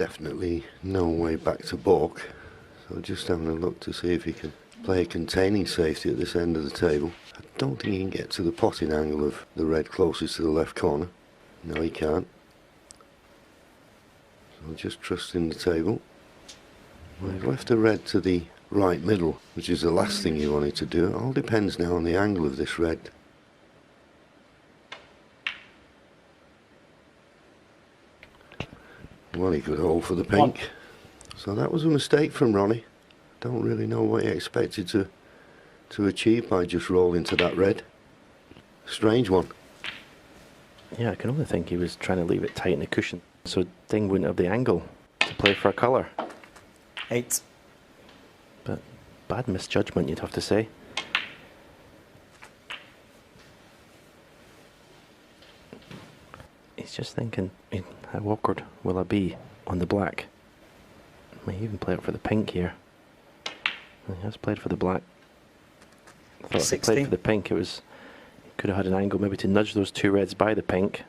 definitely no way back to balk. So just having a look to see if he can play a containing safety at this end of the table. I don't think he can get to the potting angle of the red closest to the left corner. No, he can't. So just trusting the table. Well, he's left the red to the right middle, which is the last thing he wanted to do. It all depends now on the angle of this red. Well, he could hold for the pink. So that was a mistake from Ronnie. Don't really know what he expected to achieve by just rolling to that red. Strange one. Yeah, I can only think he was trying to leave it tight in the cushion so Ding wouldn't have the angle to play for a colour. 8. But bad misjudgment, you'd have to say. He's just thinking, how awkward will I be on the black? May even play it for the pink here. He has played for the black. I thought if he played for the pink, he could have had an angle maybe to nudge those two reds by the pink.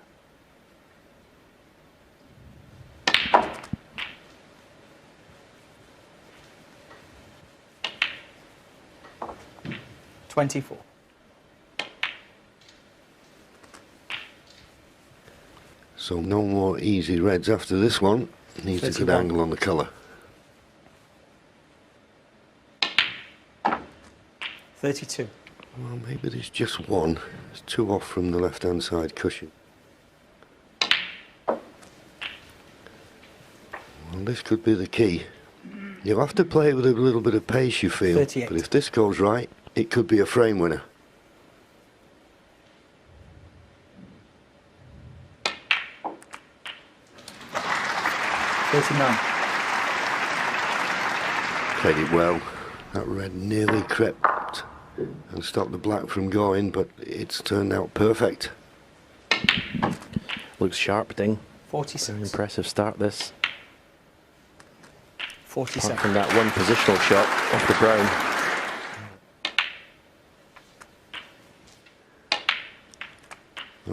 $24. So no more easy reds after this one. Needs 31. A good angle on the colour. 32. Well, maybe there's just one. It's 2 off from the left-hand side cushion. Well, this could be the key. You'll have to play it with a little bit of pace, you feel. 38. But if this goes right, it could be a frame winner. Played it well. That red nearly crept and stopped the black from going, but it's turned out perfect. Looks sharp, Ding. 46. Very impressive start this. 47. Apart from that one positional shot off the brown.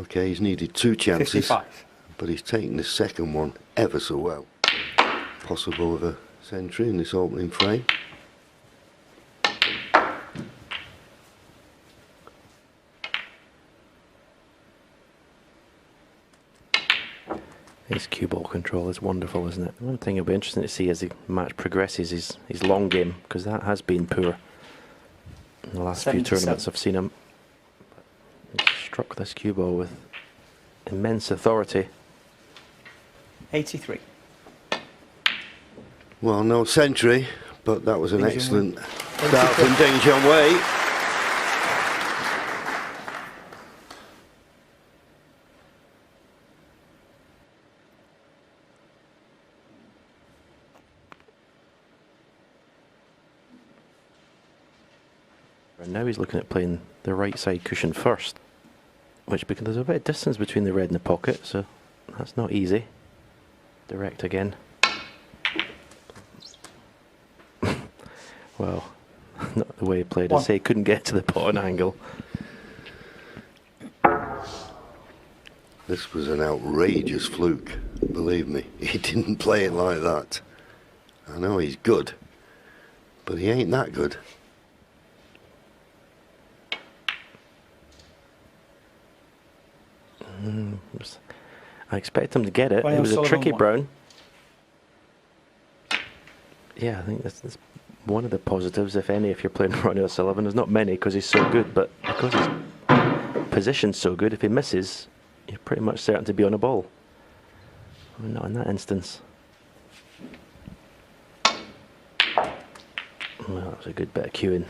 Okay, he's needed 2 chances, 55. but he's taken the second one ever so well. Possible of a century in this opening frame. His cue ball control is wonderful, isn't it? One thing it'll be interesting to see as the match progresses is his long game, because that has been poor in the last 77. few tournaments I've seen him. He's struck this cue ball with immense authority. 83. Well, no century, but that was an excellent start from Ding Junhui. And now he's looking at playing the right side cushion first, which, because there's a bit of distance between the red and the pocket, so that's not easy. Direct again. Well, not the way he played. I say he couldn't get to the pot angle. This was an outrageous fluke, believe me. He didn't play it like that. I know he's good, but he ain't that good. I expect him to get it. Well, it was a tricky one. brown. Yeah, I think that's one of the positives, if any, if you're playing Ronnie O'Sullivan. There's not many because he's so good, but because his position's so good, if he misses, you're pretty much certain to be on a ball. Not in that instance. Well, that was a good bit of cueing.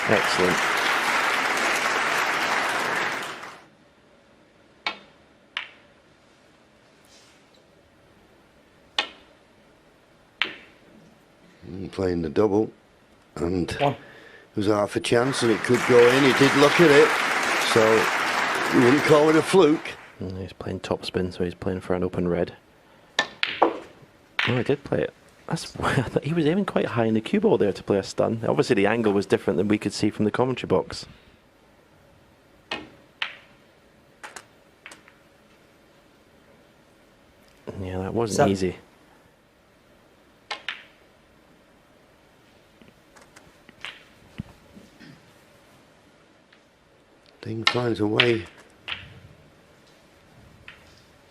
Excellent. Playing the double, and it was half a chance and it could go in. He did look at it, so you wouldn't call it a fluke. And he's playing topspin, so he's playing for an open red. Oh, he did play it. That's why I thought he was aiming quite high in the cue ball there to play a stun. Obviously the angle was different than we could see from the commentary box. Yeah, that wasn't easy. Ding finds a way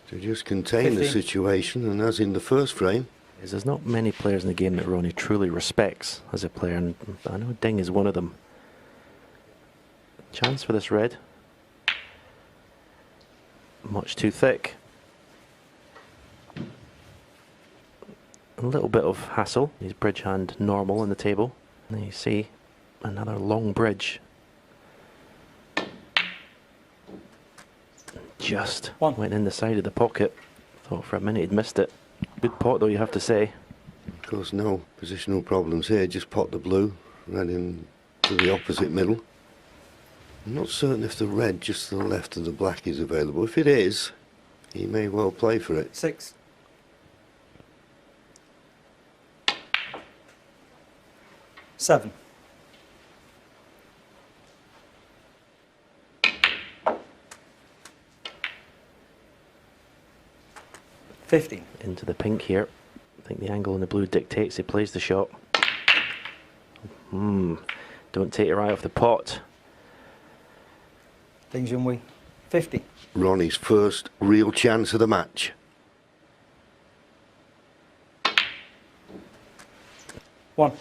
to just contain the 50. situation, and as in the first frame, There's not many players in the game that Ronnie truly respects as a player, and I know Ding is one of them. Chance for this red. Much too thick. A little bit of hassle. His bridge hand normal on the table. And you see another long bridge. Just went in the side of the pocket. Thought for a minute he'd missed it. Good pot though, you have to say. of course, no positional problems here. Just pot the blue, red in to the opposite middle. I'm not certain if the red just to the left of the black is available. If it is, he may well play for it. 6. 7. 15. Into the pink here. I think the angle in the blue dictates he plays the shot. Don't take your eye off the pot. Ding Junhui. 50. Ronnie's first real chance of the match. One.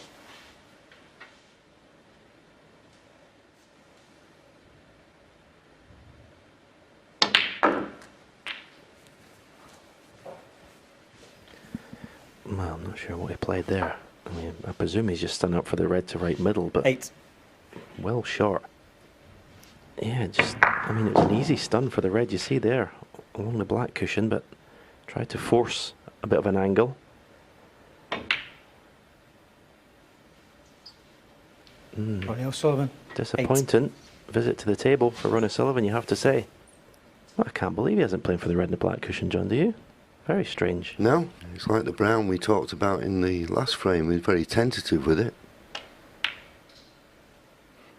Well, I'm not sure what he played there. I mean, I presume he's just standing up for the red to right middle, but 8. well short. Yeah, I mean, it was an easy stun for the red, you see there, along the black cushion, but tried to force a bit of an angle. Ronnie O'Sullivan. Disappointing visit to the table for Ronnie O'Sullivan, you have to say. Well, I can't believe he hasn't played for the red and the black cushion, John, do you? Very strange. No, it's like the brown we talked about in the last frame. He was very tentative with it.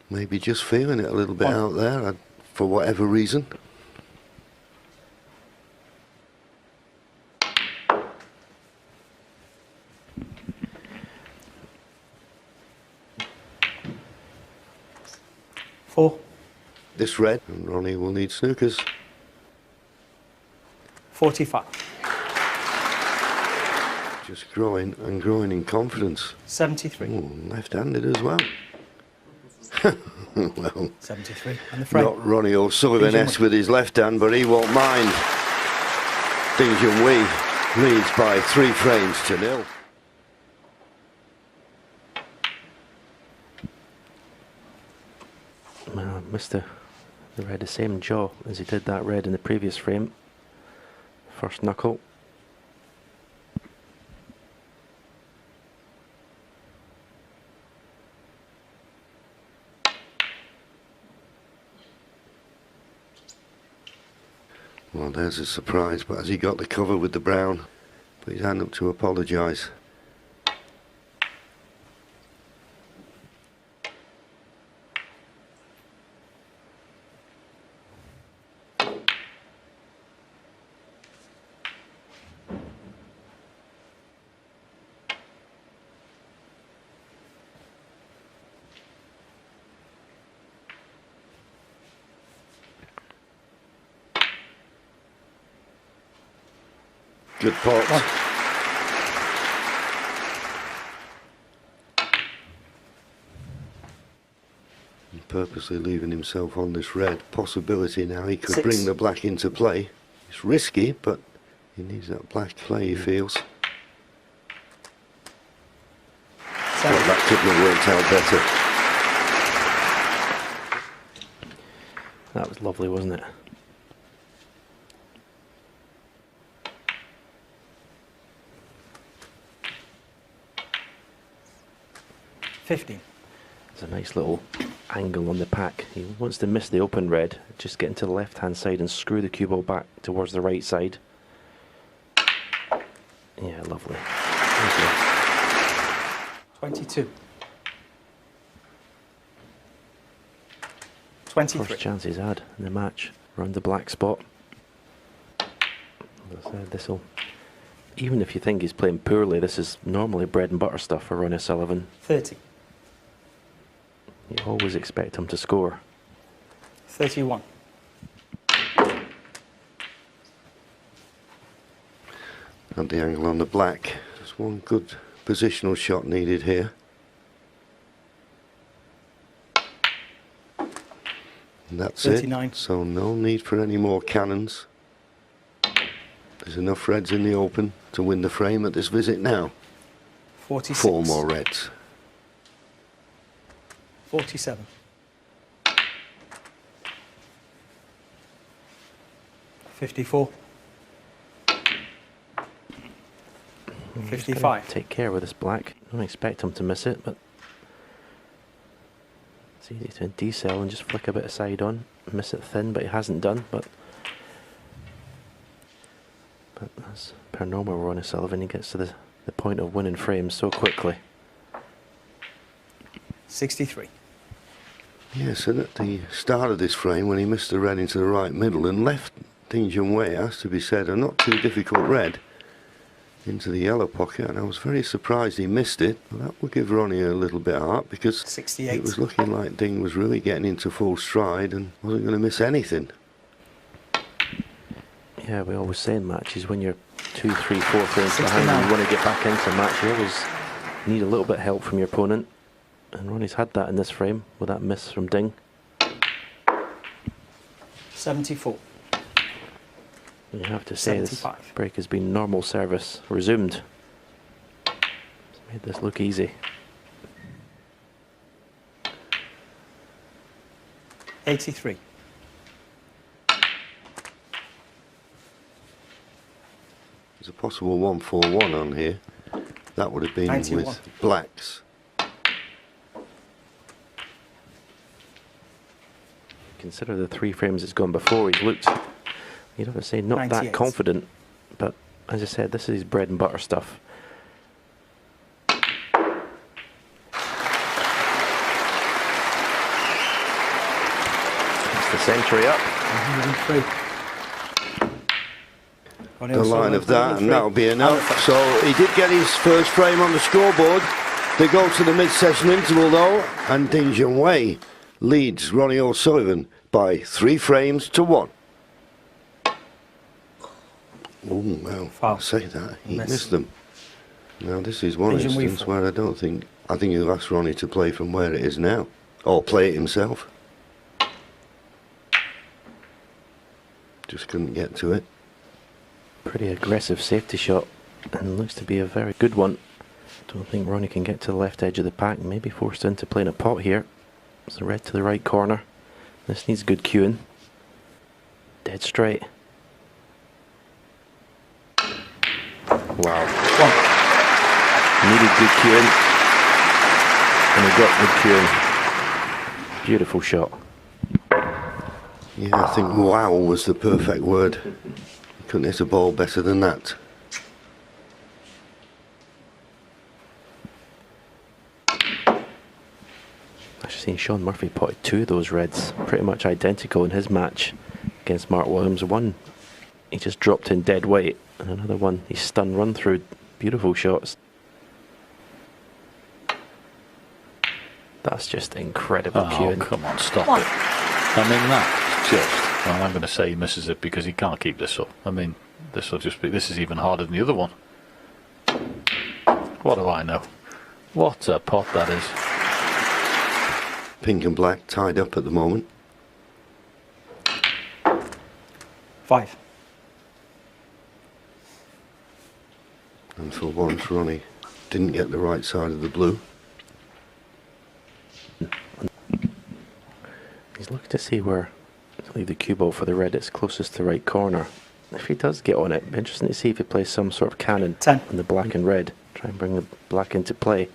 Maybe just feeling it a little bit out there for whatever reason. Four. This red, and Ronnie will need snookers. 45. Just growing and growing in confidence. 73. Ooh, left-handed as well. Well, 73. And the frame. not Ronnie O'Sullivan-esque with his left hand, but he won't mind. Ding Junhui leads by 3 frames to 0. Well, missed the red the same jaw as he did that red in the previous frame. First knuckle. Well, there's a surprise, but has he got the cover with the brown? Put his hand up to apologise. Good pot. Purposely leaving himself on this red. Possibility now he could 6. bring the black into play. It's risky, but he needs that black play, he feels. 7. Well, that couldn't have worked out better. That was lovely, wasn't it? $15. There's a nice little angle on the pack. He wants to miss the open red, just get into the left hand side and screw the cue ball back towards the right side. Yeah, lovely. 22. 23. First chance he's had in the match, around the black spot. As I said, this'll, even if you think he's playing poorly, this is normally bread and butter stuff for Ronnie O'Sullivan. 30. You always expect him to score. 31. And the angle on the black. There's one good positional shot needed here. And that's 39. it. So no need for any more cannons. There's enough reds in the open to win the frame at this visit now. 46. 4 more reds. 47. 54. 55. Take care with this black. Don't expect him to miss it, but it's easy to decel and just flick a bit of side on, miss it thin, but he hasn't done. But as per normal, Ronnie Sullivan, he gets to the point of winning frames so quickly. 63. Yes, and at the start of this frame, when he missed the red into the right middle and left Ding Junhui, has to be said, a not too difficult red into the yellow pocket, and I was very surprised he missed it. Well, that would give Ronnie a little bit of heart, because 68. it was looking like Ding was really getting into full stride and wasn't going to miss anything. Yeah, we always say in matches, when you're 2, 3, 4 frames behind and you want to get back into a match, you always need a little bit of help from your opponent. And Ronnie's had that in this frame with that miss from Ding. 74. You have to say 75. this break has been normal service resumed. It's made this look easy. 83. There's a possible 1-4-1 on here. That would have been 91. with blacks. Consider the 3 frames it's gone before. He's looked, you'd have to say, not 98. that confident. But as I said, this is his bread and butter stuff. It's the century up. 103. The line of that, and that'll be enough. So he did get his first frame on the scoreboard. They go to the mid-session interval though, and Ding Junhui leads Ronnie O'Sullivan by 3 frames to 1. Oh well, Foul. I say that, he Miss. missed them. Now this is one Ding Junhui instance foul. where I think he'll ask Ronnie to play from where it is now, or play it himself. Just couldn't get to it. Pretty aggressive safety shot, and looks to be a very good one. Don't think Ronnie can get to the left edge of the pack. Maybe forced into playing a pot here. It's the red to the right corner. This needs good cueing. Dead straight. Wow. Needed good cueing, and he got good cueing. Beautiful shot. Yeah, I think wow was the perfect word. Couldn't hit a ball better than that. I've seen Sean Murphy potted 2 of those reds, pretty much identical in his match against Mark Williams. One, he just dropped in dead weight, and another one, he stun run through. Beautiful shots. That's just incredible cueing. Oh, come on, stop it. I mean, that's just... Well, I'm going to say he misses it because he can't keep this up. I mean, this will just be... This is even harder than the other one. What do I know? What a pot that is. Pink and black tied up at the moment. 5. And for once, Ronnie didn't get the right side of the blue. He's looking to see where to leave the cue ball for the red. It's closest to the right corner. If he does get on it, it'd be interesting to see if he plays some sort of cannon 10. on the black and red. Try and bring the black into play.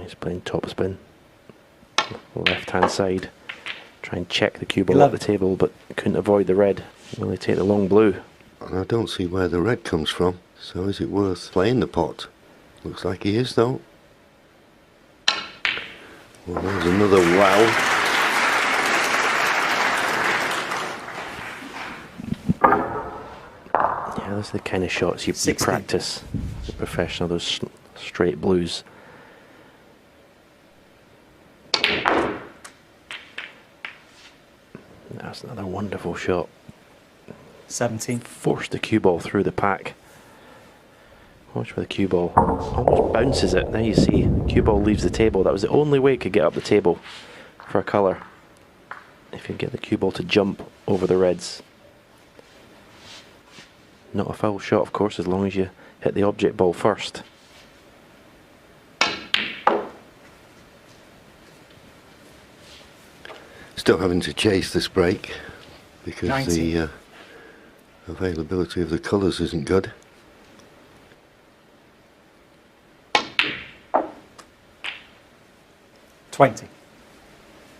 He's playing topspin. Left hand side. Try and check the cue ball at the table, but couldn't avoid the red. Will he take the long blue? And I don't see where the red comes from. So is it worth playing the pot? Looks like he is though. Well, there's another wow. Yeah, those are the kind of shots you 60. practice as a professional, those straight blues. That's another wonderful shot. 17. Forced the cue ball through the pack. Watch for the cue ball. Almost bounces it. There you see, cue ball leaves the table. That was the only way it could get up the table for a colour. If you get the cue ball to jump over the reds. Not a foul shot, of course, as long as you hit the object ball first. Still having to chase this break because 90. the availability of the colours isn't good.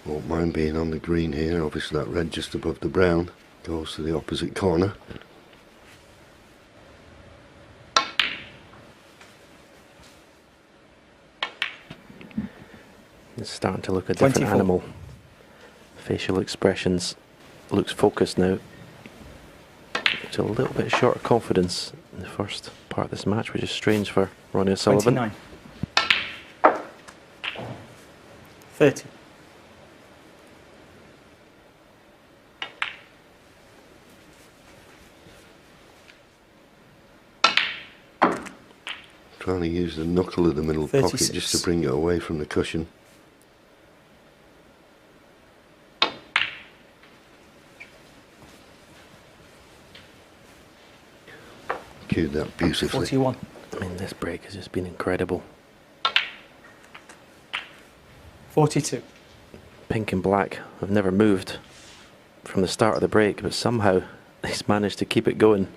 Won't mind being on the green here. Obviously that red just above the brown goes to the opposite corner. It's starting to look a different 24. animal. Facial expressions. Looks focused now. It's a little bit short of confidence in the first part of this match, which is strange for Ronnie O'Sullivan. 29. 30. Trying to use the knuckle of the middle 36. pocket just to bring it away from the cushion. Cued that beautifully. 41. I mean, this break has just been incredible. 42. Pink and black have never moved from the start of the break, but somehow he's managed to keep it going.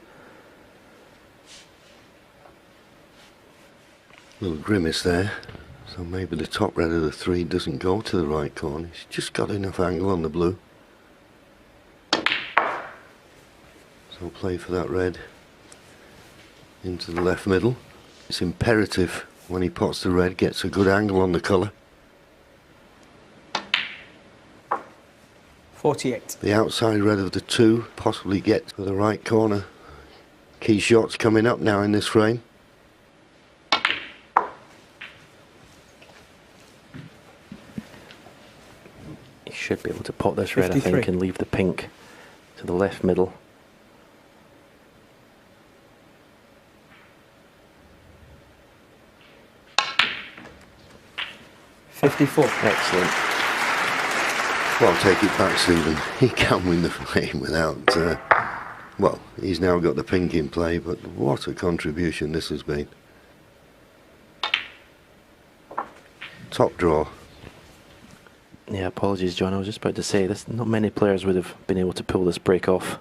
Little grimace there. So maybe the top red of the three doesn't go to the right corner. He's just got enough angle on the blue. So play for that red into the left middle. It's imperative when he pots the red, gets a good angle on the colour. 48. The outside red of the two possibly gets to the right corner. Key shots coming up now in this frame. He should be able to pot this red, I 53. think, and leave the pink to the left middle. Excellent. Well, take it back, Stephen. He can win the frame without... well, he's now got the pink in play, but what a contribution this has been. Top draw. Yeah, apologies, John. I was just about to say this. Not many players would have been able to pull this break off.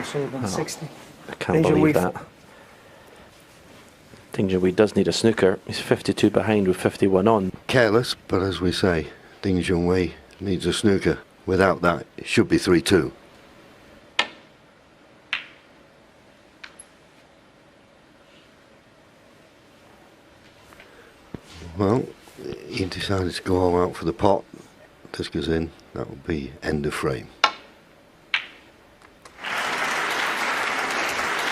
Sullivan, 60. I can't believe that. Ding Junhui does need a snooker. He's 52 behind with 51 on. Careless, but as we say, Ding Junhui needs a snooker. Without that, it should be 3-2. Well, he decided to go all out for the pot. This goes in. That will be end of frame.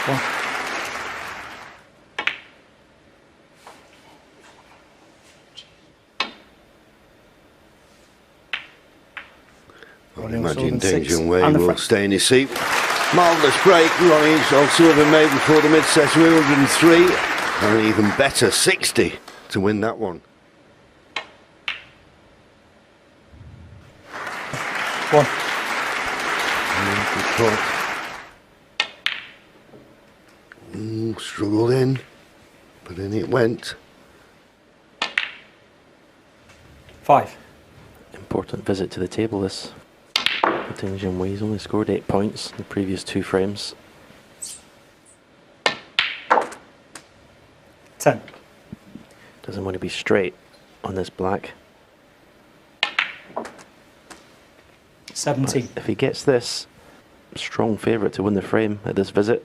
One. I imagine Ding six. Junhui And the will front. stay in his seat. Marvellous break. Ronnie O'Sullivan made before the mid-session 103. And an even better 60 to win that one. One. Struggled in, but in it went. 5. Important visit to the table this. Ding Junhui's only scored 8 points in the previous 2 frames. 10. Doesn't want to be straight on this black. 17. If he gets this, strong favourite to win the frame at this visit.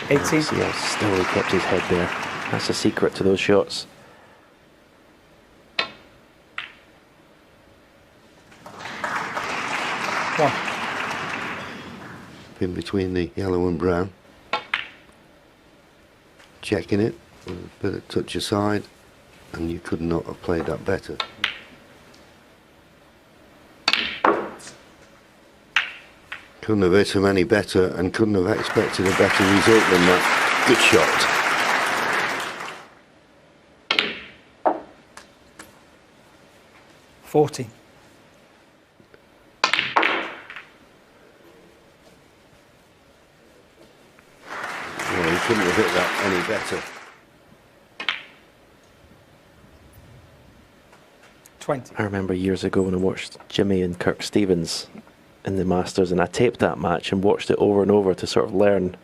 18. See how still he kept his head there. That's the secret to those shots. One. In between the yellow and brown. checking it with a bit of touch aside, and you could not have played that better. Couldn't have hit him any better and couldn't have expected a better result than that. Good shot. Well, he couldn't have hit that any better. 20. I remember years ago when I watched Jimmy and Kirk Stevens in the Masters, and I taped that match and watched it over and over to sort of learn.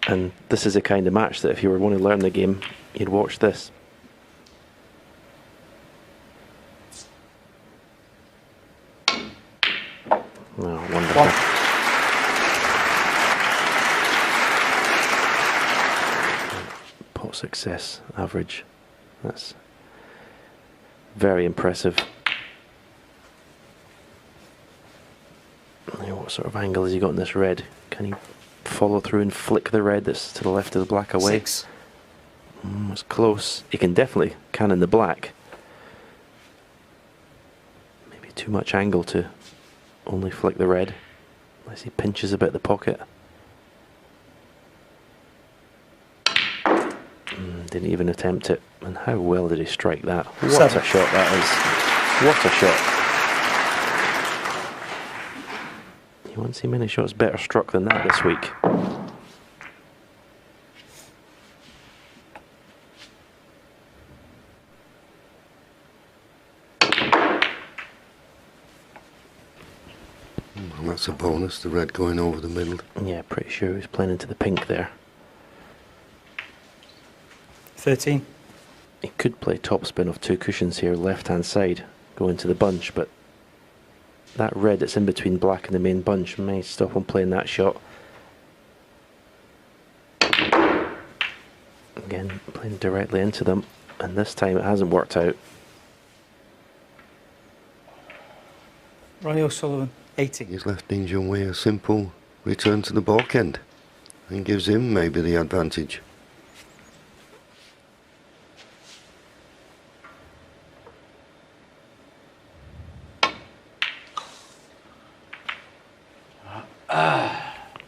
And this is the kind of match that if you were wanting to learn the game, you'd watch this. Oh, wonderful. Pot success average. That's very impressive. What sort of angle has he got in this red? Can he follow through and flick the red that's to the left of the black away? 6. It's close. He can definitely cannon the black. Maybe too much angle to only flick the red, unless he pinches a bit the pocket. Didn't even attempt it. And how well did he strike that? What 7. a shot that is. What a shot. You won't see many shots better struck than that this week. And that's a bonus, the red going over the middle. Yeah, pretty sure he was playing into the pink there. 13. He could play topspin off 2 cushions here, left hand side, go into the bunch, but that red that's in between black and the main bunch may stop him playing that shot. Again, playing directly into them, and this time it hasn't worked out. Ronnie O'Sullivan, 80. He's left Ding Junhui a simple return to the balk end and gives him maybe the advantage.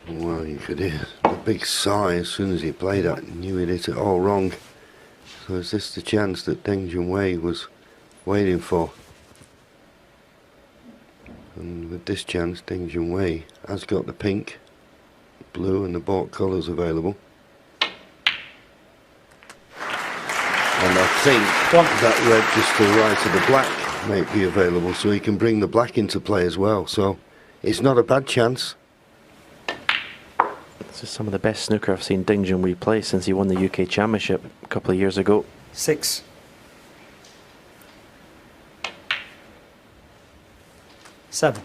Well, you could hear the big sigh as soon as he played that. He knew he'd hit it all wrong. So is this the chance that Ding Junhui was waiting for? And with this chance, Ding Junhui has got the pink, blue and the balk colours available. And I think that red just to the right of the black might be available, so he can bring the black into play as well. So it's not a bad chance. This is some of the best snooker I've seen Ding Junhui play since he won the UK Championship a couple of years ago. 6. 7.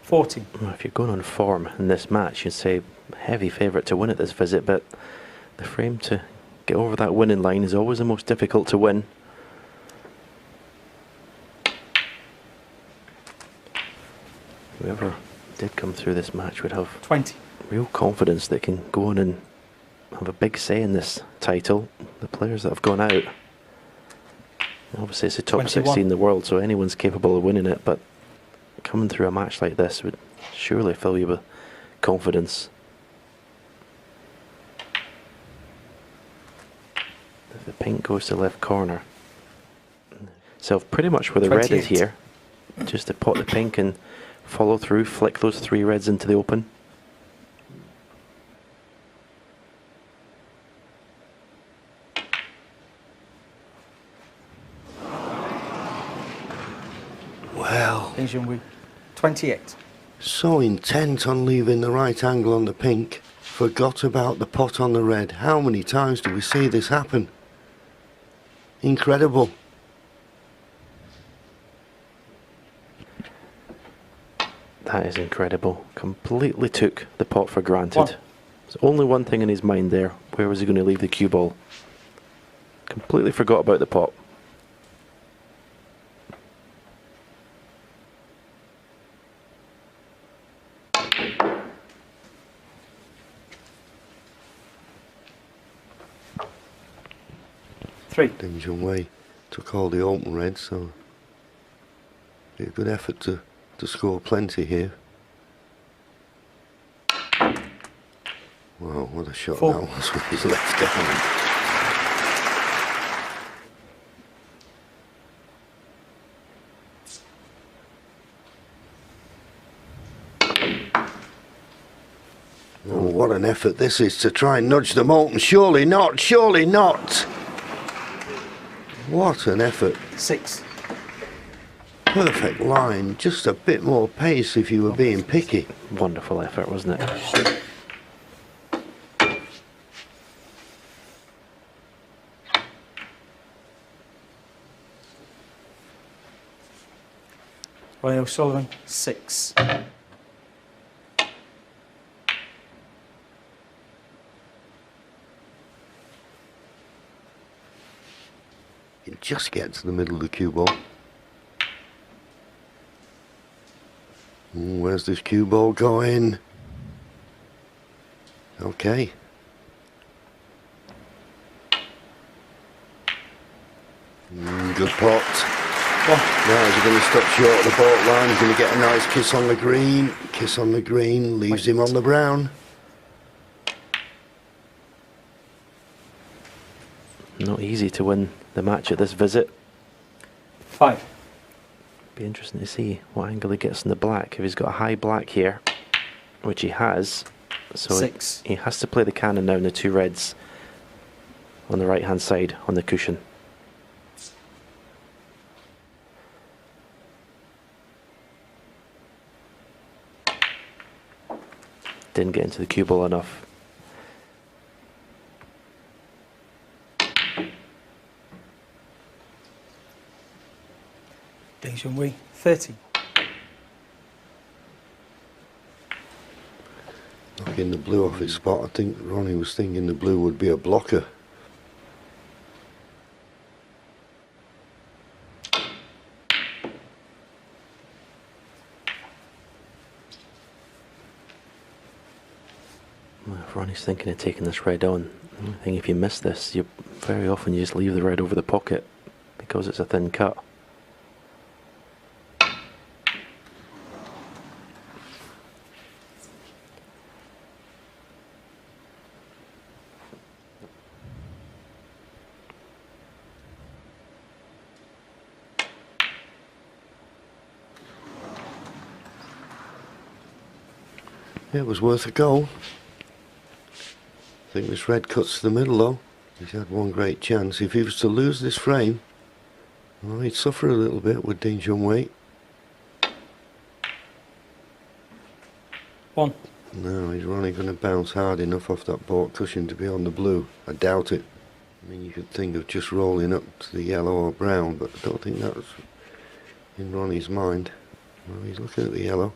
14. Well, if you're going on form in this match, you'd say heavy favourite to win at this visit, but the frame to get over that winning line is always the most difficult to win. Whoever did come through this match would have 20. real confidence they can go on and have a big say in this title. The players that have gone out, obviously it's the top 21. 16 in the world, so anyone's capable of winning it, but coming through a match like this would surely fill you with confidence. If the pink goes to left corner, so pretty much where the red is 28. here, just to pot the pink and follow through, flick those 3 reds into the open. Well, Ding Junhui, 28. so intent on leaving the right angle on the pink, forgot about the pot on the red. How many times do we see this happen? Incredible. That is incredible. Completely took the pot for granted. 1. There's only one thing in his mind there. Where was he going to leave the cue ball? Completely forgot about the pot. 3. Ding Junhui took all the open reds, so be a good effort to score plenty here. Wow, what a shot 4. that was with his left hand. Oh, what an effort this is to try and nudge them open. Surely not, surely not. What an effort. 6. Perfect line, just a bit more pace if you were being picky. Wonderful effort, wasn't it? Ronnie O'Sullivan, 6. You just get to the middle of the cue ball. Where's this cue ball going? Okay. Good pot. Now he's going to stop short of the baulk line. He's going to get a nice kiss on the green. Kiss on the green, leaves him on the brown. Not easy to win the match at this visit. 5. Be interesting to see what angle he gets in the black. If he's got a high black here, which he has, so 6. he has to play the cannon now in the 2 reds on the right hand side on the cushion. Didn't get into the cue ball enough. Ding Junhui, 30. Knocking the blue off its spot. I think Ronnie was thinking the blue would be a blocker. Well, if Ronnie's thinking of taking this red on, I think if you miss this, you very often you just leave the red over the pocket because it's a thin cut. It was worth a go. I think this red cuts to the middle though. He's had one great chance. If he was to lose this frame, well, he'd suffer a little bit with Ding Junhui. 1. No, he's only going to bounce hard enough off that baulk cushion to be on the blue. I doubt it. I mean, you could think of just rolling up to the yellow or brown, but I don't think that's in Ronnie's mind. Well, he's looking at the yellow.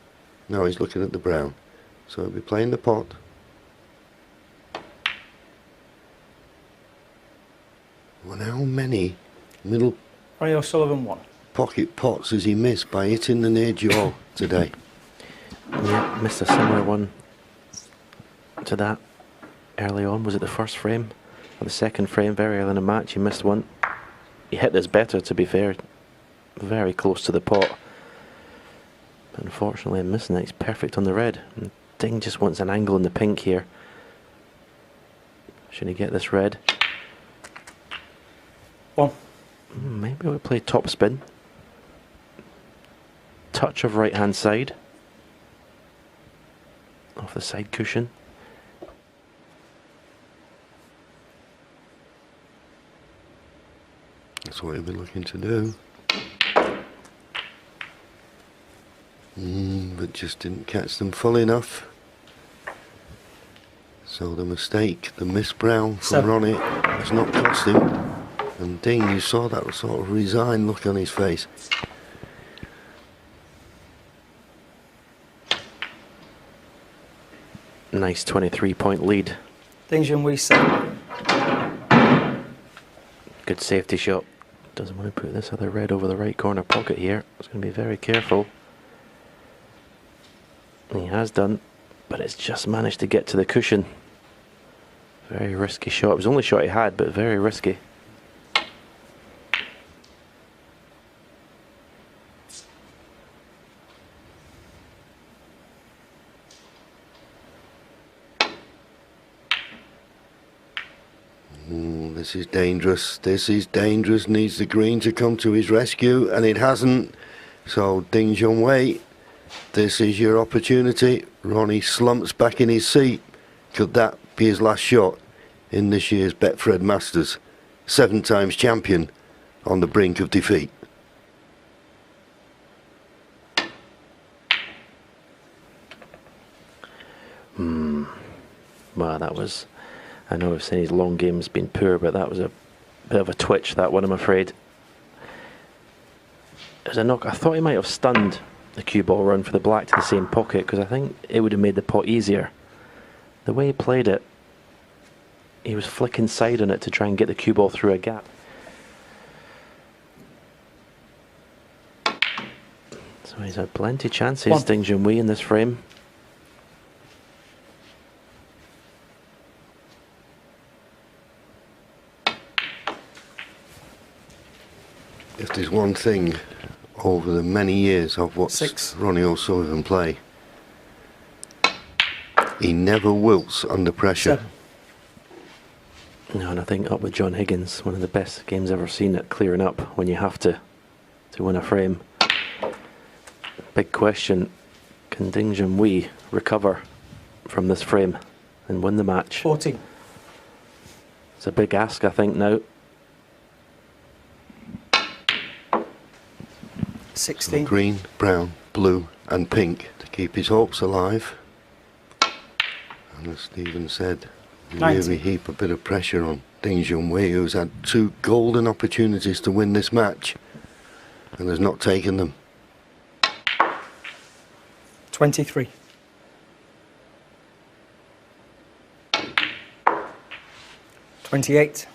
No, he's looking at the brown. So he'll be playing the pot. Well, how many middle Ronnie O'Sullivan, 1. pocket pots has he missed by hitting the near jaw today? Yeah, missed a similar one to that early on. Was it the first frame or the second frame? Very early in the match, he missed one. He hit this better, to be fair, very close to the pot. But unfortunately, I'm missing it. He's perfect on the red. And Ding just wants an angle in the pink here. Should he get this red? 1. Maybe we'll play top spin. Touch of right hand side. Off the side cushion. That's what he'll be looking to do. But just didn't catch them full enough. So the mistake, the miss brown from 7. Ronnie has not cost him. And Ding, you saw that sort of resigned look on his face. Nice 23-point lead. Ding Junhui, 7. Good safety shot. Doesn't want to put this other red over the right corner pocket here. He's going to be very careful. And he has done, but it's just managed to get to the cushion. Very risky shot. It was the only shot he had, but very risky. This is dangerous. This is dangerous. Needs the green to come to his rescue, and it hasn't. So Ding Junhui, this is your opportunity. Ronnie slumps back in his seat. Could that be his last shot in this year's Betfred Masters? 7 times champion on the brink of defeat. Well, that was... I know I've seen his long game's been poor, but that was a bit of a twitch, that one, I'm afraid. As a knock, I thought he might have stunned the cue ball run for the black to the same pocket, because I think it would have made the pot easier. The way he played it, he was flicking side on it to try and get the cue ball through a gap. So he's had plenty of chances, Ding Junhui, in this frame. If there's one thing over the many years I've watched Ronnie O'Sullivan play, he never wilts under pressure. 7. No, and I think up with John Higgins, one of the best games ever seen at clearing up when you have to win a frame. Big question, can Ding Junhui recover from this frame and win the match? 14. It's a big ask, I think, now. 16. Green, brown, blue and pink to keep his hopes alive. And as Stephen said, really heap a bit of pressure on Ding Junhui, who's had 2 golden opportunities to win this match and has not taken them. 23. $28.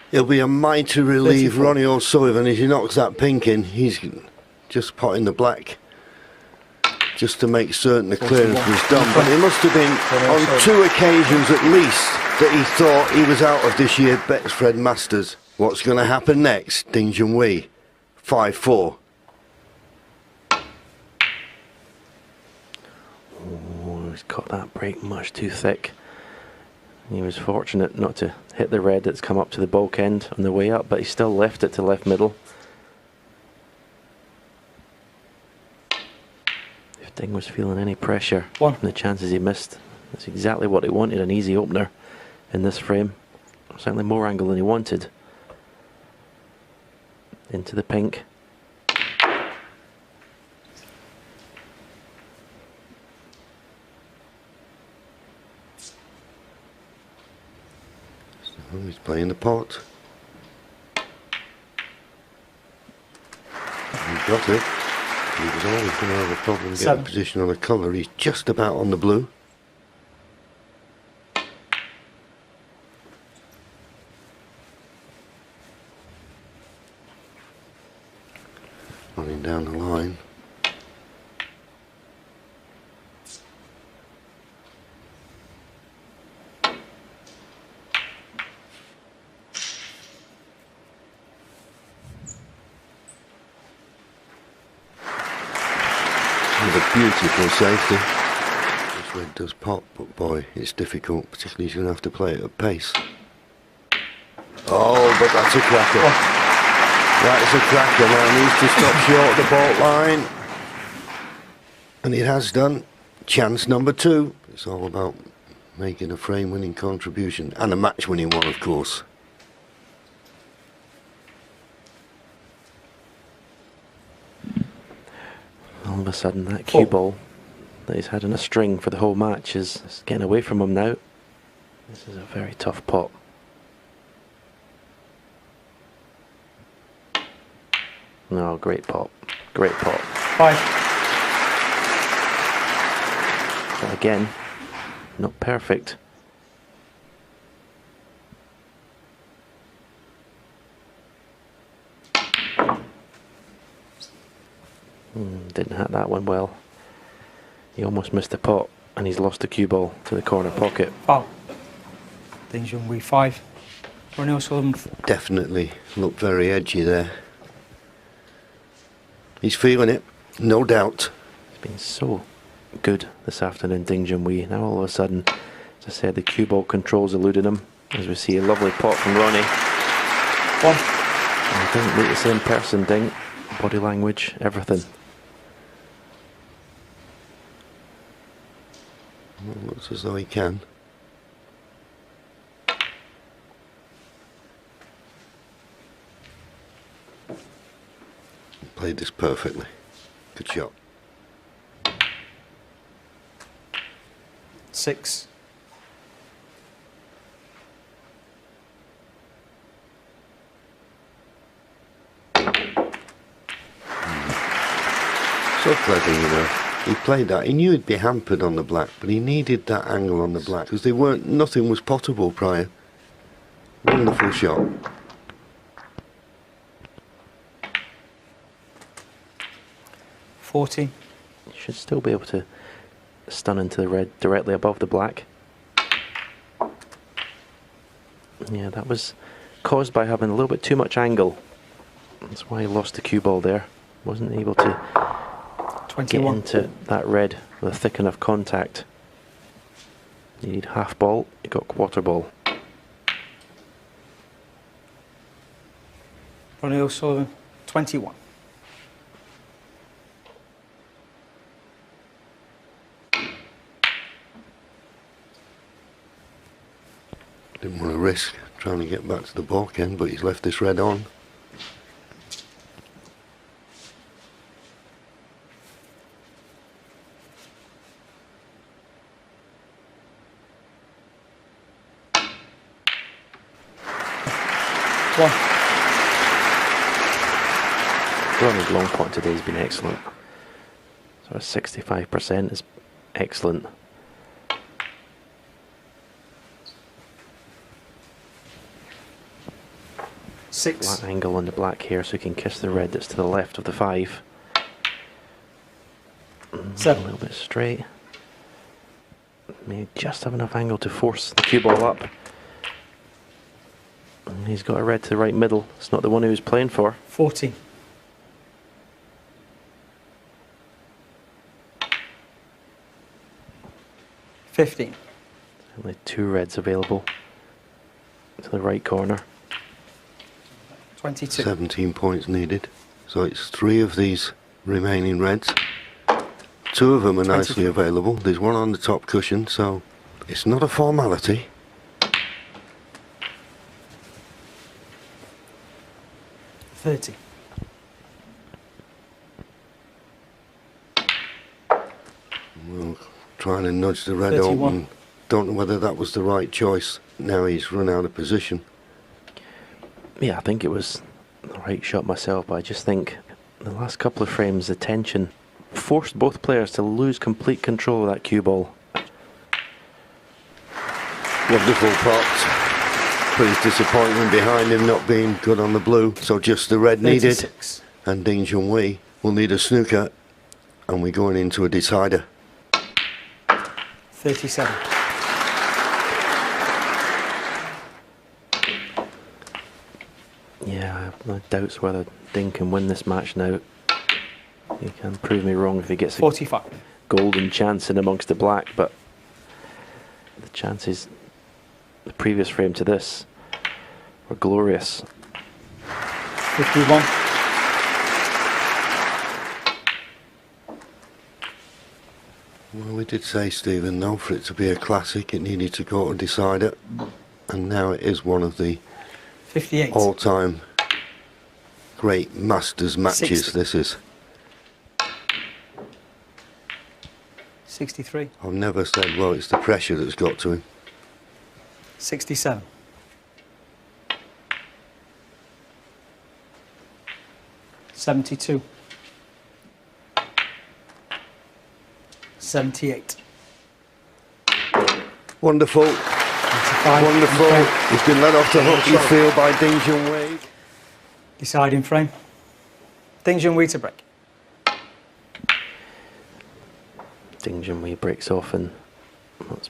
It'll be a mighty relief, 34. Ronnie O'Sullivan, as he knocks that pink in. He's just potting the black just to make certain the clearance was done. But it must have been on 2 occasions at least that he thought he was out of this year's Betfred Masters. What's going to happen next? Ding Junhui, 5-4. Oh, he's got that break much too thick. He was fortunate not to hit the red that's come up to the bulk end on the way up, but he still left it to left middle. If Ding was feeling any pressure from the chances he missed, that's exactly what he wanted, an easy opener in this frame. Certainly more angle than he wanted. Into the pink. Oh, he's playing the pot. He got it. He was always going to have a problem getting position on the colour. He's just about on the blue. Running down the line. With a beautiful safety. This red does pop, but boy, it's difficult, particularly he's going to have to play it at pace. Oh, but that's a cracker. That is a cracker. Now needs to stop short the baulk line. And it has done. Chance number 2. It's all about making a frame-winning contribution, and a match-winning one, of course. All of a sudden that cue ball that he's had in a string for the whole match is getting away from him now. This is a very tough pot. No, great pot. Great pot. 5. But again, not perfect. Didn't hit that one well. He almost missed the pot, and he's lost the cue ball to the corner pocket. Foul. Ding Junhui 5. Ronnie O'Sullivan. Definitely looked very edgy there. He's feeling it, no doubt. He's been so good this afternoon, Ding Junhui. Now all of a sudden, As I said, the cue ball controls eluding him. As we see a lovely pot from Ronnie. One. And he doesn't look the same person, Ding. Body language, everything. Well, looks as though he can. Played this perfectly. Good shot. 6. So clever, you know. He played that. He knew he'd be hampered on the black, but he needed that angle on the black because nothing was potable prior. Wonderful shot. 40. You should still be able to stun into the red directly above the black. Yeah, that was caused by having a little bit too much angle. That's why he lost the cue ball there. Wasn't able to 21. get into that red with a thick enough contact. You need half ball, you got quarter ball. Ronnie O'Sullivan, 21. Didn't want to risk trying to get back to the baulk end, but he's left this red on. One. Ronnie's long pot today has been excellent. So 65% is excellent. 6. Flat angle on the black here so he can kiss the red that's to the left of the 5. 7. A little bit straight. May just have enough angle to force the cue ball up. And he's got a red to the right middle. It's not the one he was playing for. 14. 15. Only 2 reds available to the right corner. 22. 17 points needed. So it's 3 of these remaining reds. 2 of them are nicely 22. available. There's one on the top cushion, so it's not a formality. 30. Well, trying to nudge the red 31. open. Don't know whether that was the right choice. Now he's run out of position. Yeah, I think it was the right shot myself, but I just think the last couple of frames, the tension forced both players to lose complete control of that cue ball. Wonderful pot. Put his disappointment behind him not being good on the blue. So just the red needed. 36. And Ding Junhui will need a snooker. And we're going into a decider. 37. Yeah, I have no doubts whether Ding can win this match now. He can prove me wrong if he gets a 45. golden chance in amongst the black, but the chances, the previous frame to this, were glorious. 51. Well, we did say, Stephen, though, for it to be a classic, it needed to go to decider. And now it is one of the 58. all-time great Masters matches. 60. This is. 63. I've never said, well, it's the pressure that's got to him. 67. 72. 78. Wonderful. 25. Wonderful. Okay. He's been let off the hook, you feel, by Ding Junhui. Deciding frame. Ding Junhui to break. Ding Junhui breaks off, and that's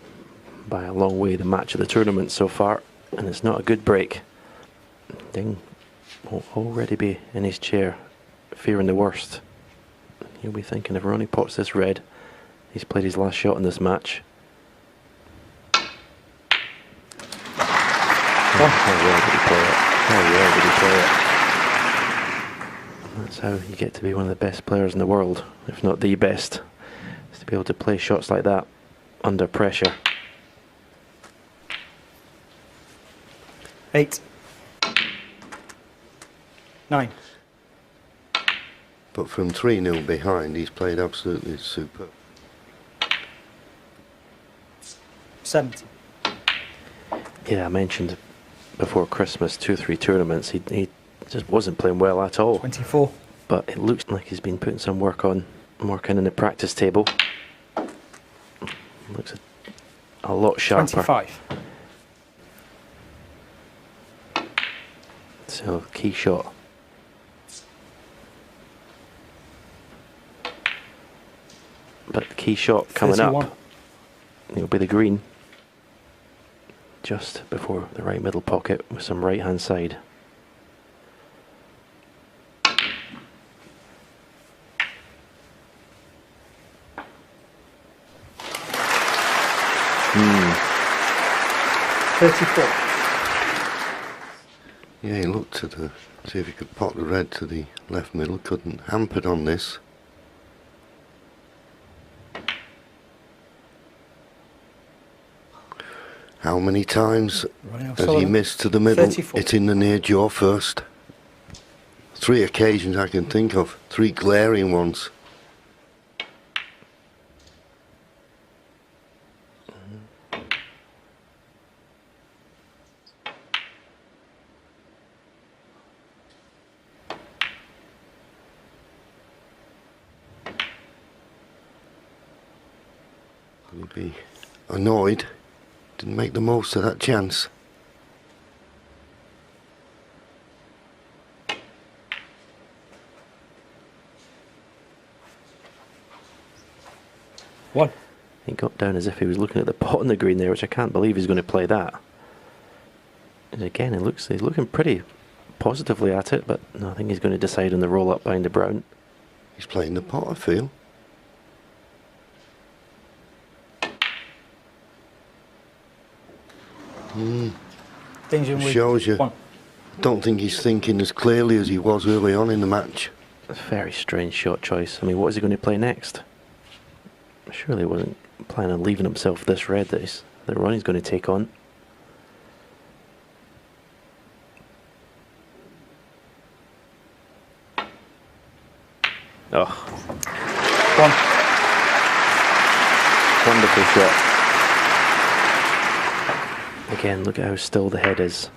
by a long way the match of the tournament so far, and it's not a good break. Ding will already be in his chair, fearing the worst. He'll be thinking if Ronnie pots this red, he's played his last shot in this match. How well did he play it? How well did he play it? That's how you get to be one of the best players in the world, if not the best, is to be able to play shots like that under pressure. 8. 9. But from 3-0 behind, he's played absolutely superb. 70. Yeah, I mentioned before Christmas 2-3 tournaments, he just wasn't playing well at all. 24. But it looks like he's been putting some work in the practice table. Looks a lot sharper. 25. So, key shot. But the key shot coming 31. up, it'll be the green. Just before the right middle pocket with some right hand side. Hmm. 34. Yeah, he looked to see if he could pot the red to the left middle. Couldn't. Hampered on this. How many times has he missed to the middle? 34. It's in the near jaw first. 3 occasions I can think of. 3 glaring ones. He'd be annoyed. Didn't make the most of that chance. One. He got down as if he was looking at the pot on the green there, which I can't believe he's going to play that. And again, he's looking pretty positively at it, but no, I think he's going to decide on the roll up behind the brown. He's playing the pot, I feel. Shows you. 1. Don't think he's thinking as clearly as he was early on in the match. A very strange shot choice. I mean, what is he going to play next? Surely he wasn't planning on leaving himself this red that Ronnie's going to take on. Oh. 1. Wonderful shot. Again, look at how still the head is.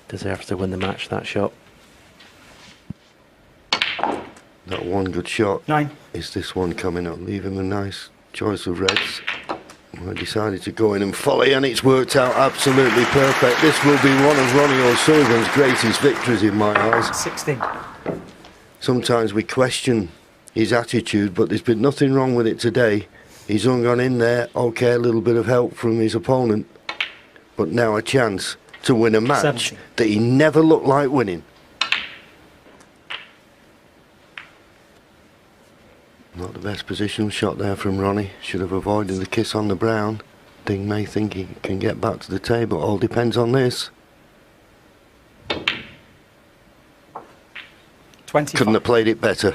Deserves to win the match, that shot. That one good shot. 9. Is this one coming up? Leave him a nice choice of reds. I decided to go in and volley, and it's worked out absolutely perfect. This will be one of Ronnie O'Sullivan's greatest victories in my eyes. 16. Sometimes we question his attitude, but there's been nothing wrong with it today. He's hung on in there. Okay, a little bit of help from his opponent, but now a chance to win a match 70. that he never looked like winning. Not the best positional shot there from Ronnie. Should have avoided the kiss on the brown. Ding may think he can get back to the table. All depends on this. 25. Couldn't have played it better.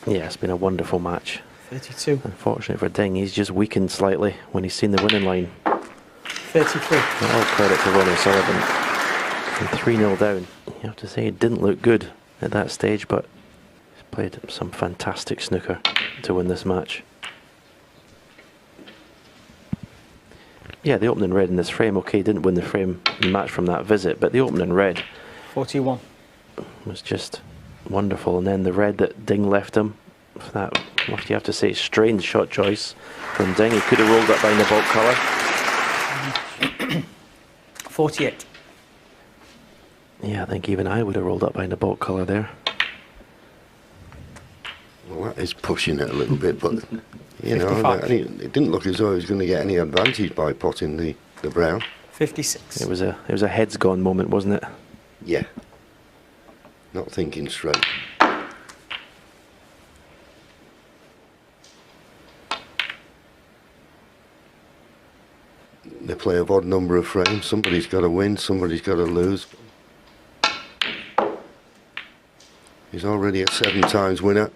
Yeah, it's been a wonderful match. 32. Unfortunately for Ding, he's just weakened slightly when he's seen the winning line. 33. All credit to Ronnie O'Sullivan. And 3-0 down. You have to say it didn't look good at that stage, but he's played some fantastic snooker to win this match. Yeah, the opening red in this frame, okay, didn't win the match from that visit, but the opening red 41. was just wonderful. And then the red that Ding left him, that, what you have to say, strange shot choice from Ding. He could have rolled up behind the bulk colour. 48. Yeah, I think even I would have rolled up behind the bulk colour there. Well, that is pushing it a little bit, but you know, 55. it didn't look as though he was going to get any advantage by potting the brown. 56. It was a heads gone moment, wasn't it? Yeah. not thinking straight. They play a odd number of frames. Somebody's got to win, somebody's got to lose. He's already at 7 times winner.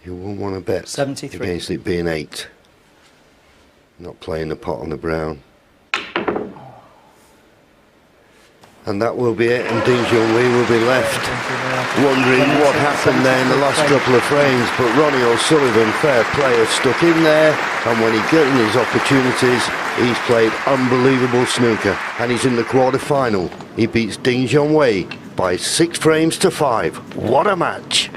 You won't want to bet 73. against it being 8. Not playing the pot on the brown. And that will be it, and Ding Junhui will be left wondering what happened there in the last couple of frames. But Ronnie O'Sullivan, fair player, stuck in there, and when he getting his opportunities, he's played unbelievable snooker, and he's in the quarter-final. He beats Ding Junhui by 6 frames to 5. What a match!